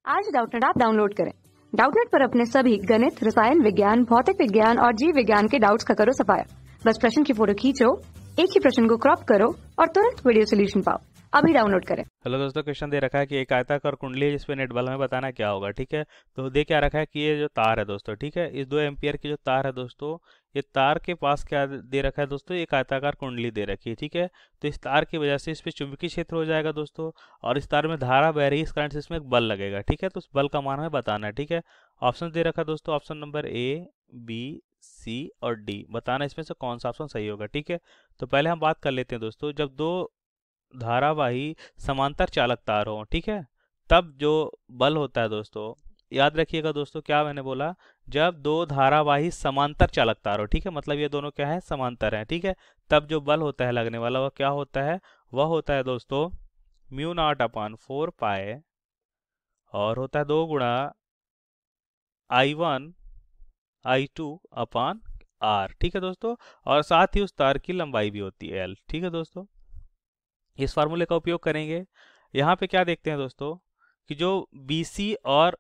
आज Doubtnut app download करें। Doubtnut पर अपने सभी गणित, रसायन विज्ञान, भौतिक विज्ञान और जीव विज्ञान के डाउट्स का करो सफाया। बस प्रश्न की फोटो खींचो, एक ही प्रश्न को क्रॉप करो और तुरंत वीडियो सोल्यूशन पाओ। अभी डाउनलोड करें। हेलो दोस्तों, क्वेश्चन दे रखा है कि एक आयताकार कुंडली है जिसपे नेट बल हमें बताना क्या होगा। ठीक है, तो दे क्या रखा है कि ये जो तार है दोस्तों, ठीक है, इस 2 एम्पियर की जो तार है दोस्तों, ये तार के पास क्या दे रखा है दोस्तों, एक आयताकार कुंडली दे रखी है। ठीक है, तो इस तार की वजह से इस पे चुंबकीय क्षेत्र हो जाएगा दोस्तों, और इस तार में धारा बह रही है, इस कारण से इसमें एक बल लगेगा। ठीक है, तो उस बल का मान हमें बताना है। ठीक है, ऑप्शन दे रखा है दोस्तों, ऑप्शन नंबर ए, बी, सी और डी। बताना इसमें से कौन सा ऑप्शन सही होगा। ठीक है, तो पहले हम बात कर लेते हैं दोस्तों, जब दो धारावाही समांतर चालक तार हो, ठीक है, तब जो बल होता है दोस्तों, याद रखिएगा दोस्तों, क्या मैंने बोला, जब दो धारावाही समांतर चालक तार हो, ठीक है, मतलब ये दोनों क्या है, समांतर है। ठीक है, तब जो बल होता है लगने वाला, वह क्या होता है, वह होता है दोस्तों म्यू नॉट अपॉन 4 पाए, और होता है 2 गुणा I1 I2 अपॉन R। ठीक है दोस्तों, और साथ ही उस तार की लंबाई भी होती है L। ठीक है दोस्तों, इस फार्मूले का उपयोग करेंगे। यहाँ पे क्या देखते हैं दोस्तों कि जो BC और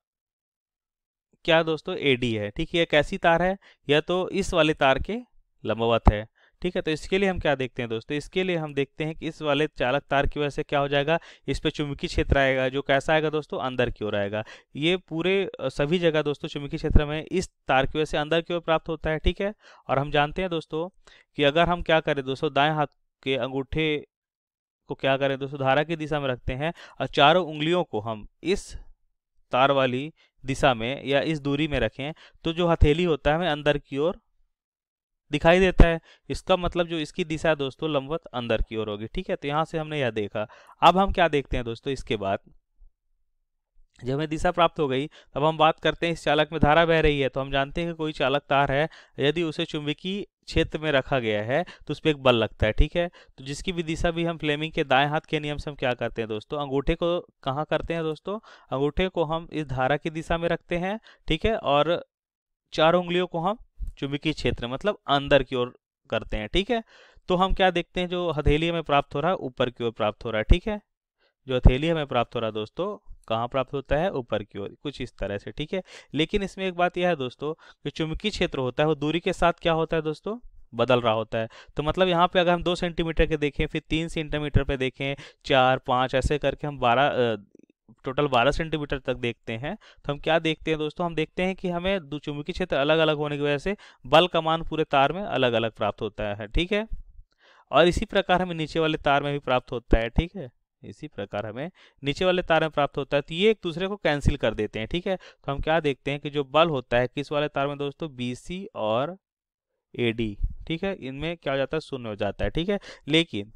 क्या दोस्तों AD है, ठीक है, एक ऐसी तार है, या तो इस वाले तार के लंबवत है। ठीक है, तो इसके लिए हम क्या देखते हैं दोस्तों, इसके लिए हम देखते हैं कि इस वाले चालक तार की वजह से क्या हो जाएगा, इस पे चुंबकीय क्षेत्र आएगा, जो कैसा आएगा दोस्तों, अंदर की ओर आएगा। ये पूरे सभी जगह दोस्तों चुंबकीय क्षेत्र में इस तार की वजह से अंदर की ओर प्राप्त होता है। ठीक है, और हम जानते हैं दोस्तों कि अगर हम क्या करें दोस्तों, दाएं हाथ के अंगूठे को क्या करें दोस्तों, धारा की दिशा में रखते हैं, और चारों उंगलियों को हम इस तार वाली दिशा में या इस दूरी में रखें, तो जो हथेली होता है हमें अंदर की ओर दिखाई देता है। इसका मतलब जो इसकी दिशा है दोस्तों, लंबवत अंदर की ओर होगी। ठीक है, तो यहां से हमने यह देखा। अब हम क्या देखते हैं दोस्तों, इसके बाद जब हमें दिशा प्राप्त हो गई, तब हम बात करते हैं इस चालक में धारा बह रही है, तो हम जानते हैं कि कोई चालक तार है, यदि उसे चुंबकीय क्षेत्र में रखा गया है तो उस पर एक बल लगता है। ठीक है, तो जिसकी भी दिशा भी हम फ्लेमिंग के दाएं हाथ के नियम से हम क्या करते हैं दोस्तों, अंगूठे को कहाँ करते हैं दोस्तों, अंगूठे को हम इस धारा की दिशा में रखते हैं। ठीक है, और चारों उंगलियों को हम चुंबकीय क्षेत्र मतलब अंदर की ओर करते हैं। ठीक है, तो हम क्या देखते हैं, जो हथेली हमें प्राप्त हो रहा है ऊपर की ओर प्राप्त हो रहा है। ठीक है, जो हथेली हमें प्राप्त हो रहा है दोस्तों, कहाँ प्राप्त होता है, ऊपर की ओर, कुछ इस तरह से। ठीक है, लेकिन इसमें एक बात यह है दोस्तों कि चुंबकीय क्षेत्र होता है वो दूरी के साथ क्या होता है दोस्तों, बदल रहा होता है। तो मतलब यहाँ पे अगर हम 2 सेंटीमीटर के देखें, फिर 3 सेंटीमीटर पे देखें, 4, 5 ऐसे करके हम 12 टोटल 12 सेंटीमीटर तक देखते हैं, तो हम क्या देखते हैं दोस्तों, हम देखते हैं कि हमें दो चुंबकीय क्षेत्र अलग अलग होने की वजह से बल का मान पूरे तार में अलग अलग प्राप्त होता है। ठीक है, और इसी प्रकार हमें नीचे वाले तार में भी प्राप्त होता है। ठीक है, इसी प्रकार हमें नीचे वाले तार में प्राप्त होता है, तो ये एक दूसरे को कैंसिल कर देते हैं। ठीक है, तो हम क्या देखते हैं कि जो बल होता है किस वाले तार में दोस्तों, BC और AD, ठीक है, इनमें क्या हो जाता है, शून्य हो जाता है। ठीक है, लेकिन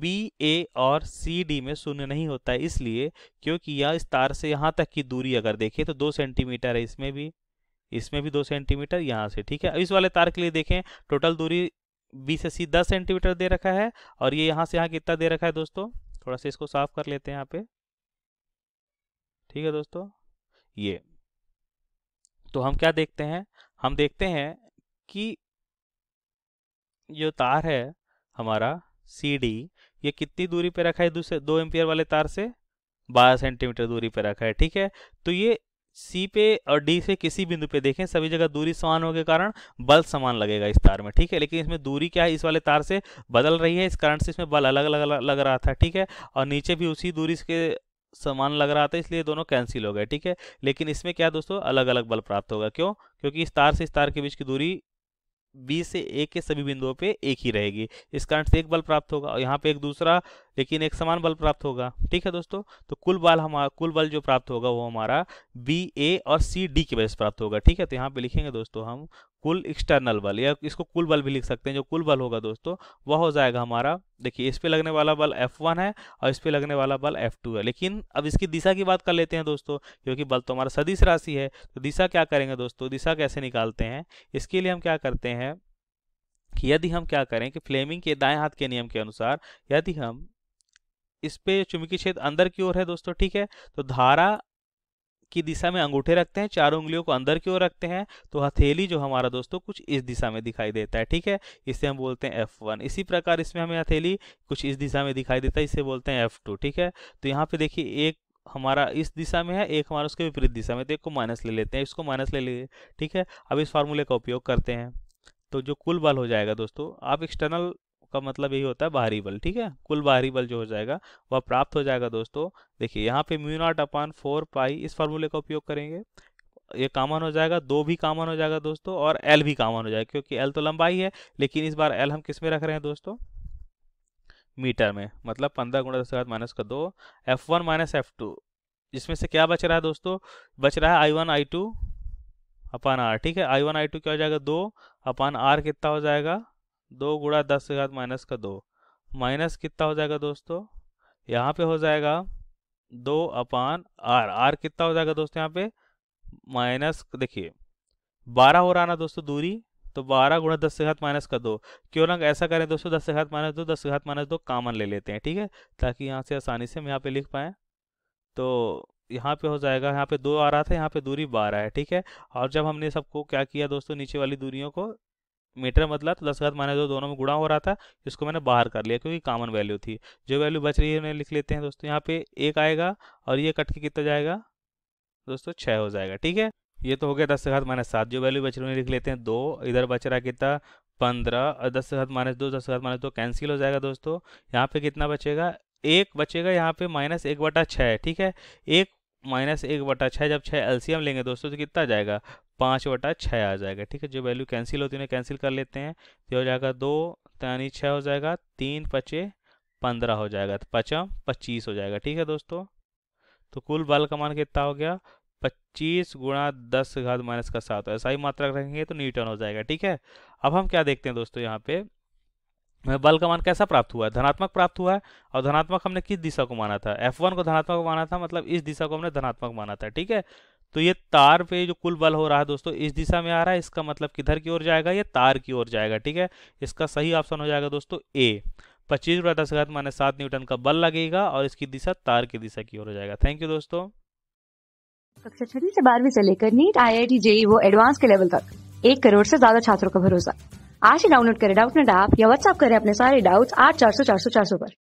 BA और CD में शून्य नहीं होता है, इसलिए क्योंकि यह इस तार से यहाँ तक की दूरी अगर देखें तो 2 सेंटीमीटर है, इसमें भी 2 सेंटीमीटर यहाँ से। ठीक है, इस वाले तार के लिए देखें, टोटल दूरी B से C 10 सेंटीमीटर दे रखा है, और ये यहाँ से यहाँ कितना दे रखा है दोस्तों, थोड़ा सा इसको साफ कर लेते हैं यहाँ पे। ठीक है दोस्तों, ये तो हम क्या देखते हैं, हम देखते हैं कि जो तार है हमारा CD, ये कितनी दूरी पे रखा है, दूसरे 2 एम्पियर वाले तार से 12 सेंटीमीटर दूरी पे रखा है। ठीक है, तो ये C पे और D से किसी बिंदु पे देखें, सभी जगह दूरी समान होने के कारण बल समान लगेगा इस तार में। ठीक है, लेकिन इसमें दूरी क्या है, इस वाले तार से बदल रही है, इस कारण से इसमें बल अलग अलग लग रहा था। ठीक है, और नीचे भी उसी दूरी के समान लग रहा था, इसलिए दोनों कैंसिल हो गए। ठीक है, लेकिन इसमें क्या दोस्तों, अलग अलग बल प्राप्त होगा। क्यों, क्योंकि इस तार से इस तार के बीच की दूरी B से A के सभी बिंदुओं पे एक ही रहेगी, इस कारण से एक बल प्राप्त होगा, और यहाँ पे एक दूसरा लेकिन एक समान बल प्राप्त होगा। ठीक है दोस्तों, तो कुल बल जो प्राप्त होगा वो हमारा BA और CD की वजह से प्राप्त होगा। ठीक है, तो यहाँ पे लिखेंगे दोस्तों हम कुल एक्सटर्नल बल, या इसको कुल बल भी लिख सकते हैं। जो कुल बल होगा दोस्तों वह हो जाएगा हमारा, देखिए इस पे लगने वाला बल F1 है और इस पे लगने वाला बल F2 है। लेकिन अब इसकी दिशा की बात कर लेते हैं दोस्तों, क्योंकि बल तो हमारा सदिश राशि है, तो दिशा क्या करेंगे दोस्तों, दिशा कैसे निकालते हैं, इसके लिए हम क्या करते हैं कि यदि हम क्या करें कि फ्लेमिंग के दाएं हाथ के नियम के अनुसार यदि हम इस पे चुंबकीय क्षेत्र अंदर की ओर है दोस्तों, ठीक है, तो धारा की दिशा में अंगूठे रखते हैं, चारों उंगलियों को अंदर की ओर रखते हैं, तो हथेली जो हमारा दोस्तों कुछ इस दिशा में दिखाई देता है। ठीक है, इसे हम बोलते हैं F1। इसी प्रकार इसमें हमें हथेली कुछ इस दिशा में दिखाई देता है, इसे बोलते हैं F2। ठीक है, तो यहाँ पे देखिए एक हमारा इस दिशा में है, एक हमारा उसके विपरीत दिशा में, तो एक को माइनस ले लेते हैं, इसको माइनस ले लिए। ठीक है, अब इस फार्मूले का उपयोग करते हैं, तो जो कुल बल हो जाएगा दोस्तों, आप एक्सटर्नल का मतलब यही होता है बाहरी बल। ठीक है, कुल बाहरी बल जो हो जाएगा वह प्राप्त हो जाएगा दोस्तों। देखिए यहाँ पे म्यू नॉट अपान 4 पाई, इस फार्मूले का उपयोग करेंगे, ये कॉमन हो जाएगा, 2 भी कॉमन हो जाएगा दोस्तों, और एल भी कॉमन हो जाएगा, क्योंकि एल तो लंबाई है, लेकिन इस बार एल हम किस में रख रहे हैं दोस्तों, मीटर में, मतलब 15 गुणा 10⁻², F1 माइनस F2, जिसमें से क्या बच रहा है दोस्तों, बच रहा है I1 I2 अपान आर। ठीक है, I1 I2 क्या हो जाएगा, 2 अपान आर कितना हो जाएगा, 2 गुणा 10⁻², माइनस कितना हो जाएगा दोस्तों, यहाँ पे हो जाएगा 2 अपान आर, आर कितना हो जाएगा दोस्तों यहाँ पे माइनस, देखिए 12 हो रहा ना दोस्तों दूरी, तो 12 गुणा 10⁻², क्यों ना ऐसा करें दोस्तों, 10⁻², 10⁻² कॉमन ले लेते हैं। ठीक है, ताकि यहाँ से आसानी से हम यहाँ पे लिख पाएँ, तो यहाँ पे हो जाएगा, यहाँ पे 2 आ रहा था, यहाँ पे दूरी 12 है। ठीक है, और जब हमने सबको क्या किया दोस्तों, नीचे वाली दूरियों को मीटर बदला, तो 10⁻² दोनों में गुणा हो रहा था, इसको मैंने बाहर कर लिया क्योंकि कॉमन वैल्यू थी। जो वैल्यू बच रही है उन्हें लिख लेते हैं दोस्तों, यहाँ पे 1 आएगा, और ये कट के कितना जाएगा दोस्तों, 6 हो जाएगा। ठीक है, ये तो हो गया 10⁻7, जो वैल्यू बच रही है लिख लेते हैं 2, इधर बच रहा कितना 15, और 10⁻², 10⁻² कैंसिल हो जाएगा दोस्तों। यहाँ पे कितना बचेगा, 1 बचेगा, यहाँ पे -1/6 है। ठीक है, 1 -1/6, जब 6 एलसीएम लेंगे दोस्तों तो कितना आ जाएगा, 5/6 आ जाएगा। ठीक है, जो वैल्यू कैंसिल होती है उन्हें कैंसिल कर लेते हैं, तो हो जाएगा 2 यानी 6 हो जाएगा, 3 × 15 हो जाएगा, तो 5 25 हो जाएगा। ठीक है दोस्तों, तो कुल बल का मान कितना हो गया, 25 गुणा 10⁻⁷, ऐसा ही मात्रा रखेंगे तो न्यूटन हो जाएगा। ठीक है, अब हम क्या देखते हैं दोस्तों, यहाँ पे बल का मान कैसा प्राप्त हुआ है, धनात्मक प्राप्त हुआ है, और धनात्मक हमने किस दिशा को माना था, F1 को धनात्मक माना था, मतलब इस दिशा को हमने धनात्मक माना था। ठीक है, तो ये तार पे जो कुल बल हो रहा है दोस्तों इस दिशा में आ रहा है, इसका मतलब किधर की ओर जाएगा, ये तार की ओर जाएगा। ठीक है, इसका सही ऑप्शन हो जाएगा दोस्तों ए, 25 गुणा 10⁻⁷ न्यूटन का बल लगेगा, और इसकी दिशा तार की दिशा की ओर हो जाएगा। थैंक यू दोस्तों। कक्षा 6वीं से 12वीं से लेकर नीट, IIT, JEE वो एडवांस के लेवल तक 1 करोड़ से ज्यादा छात्रों का भरोसा। आज ही डाउनलोड करें डाउटनेट ऐप या व्हाट्सएप करें अपने सारे डाउट्स 8400 400 400 पर।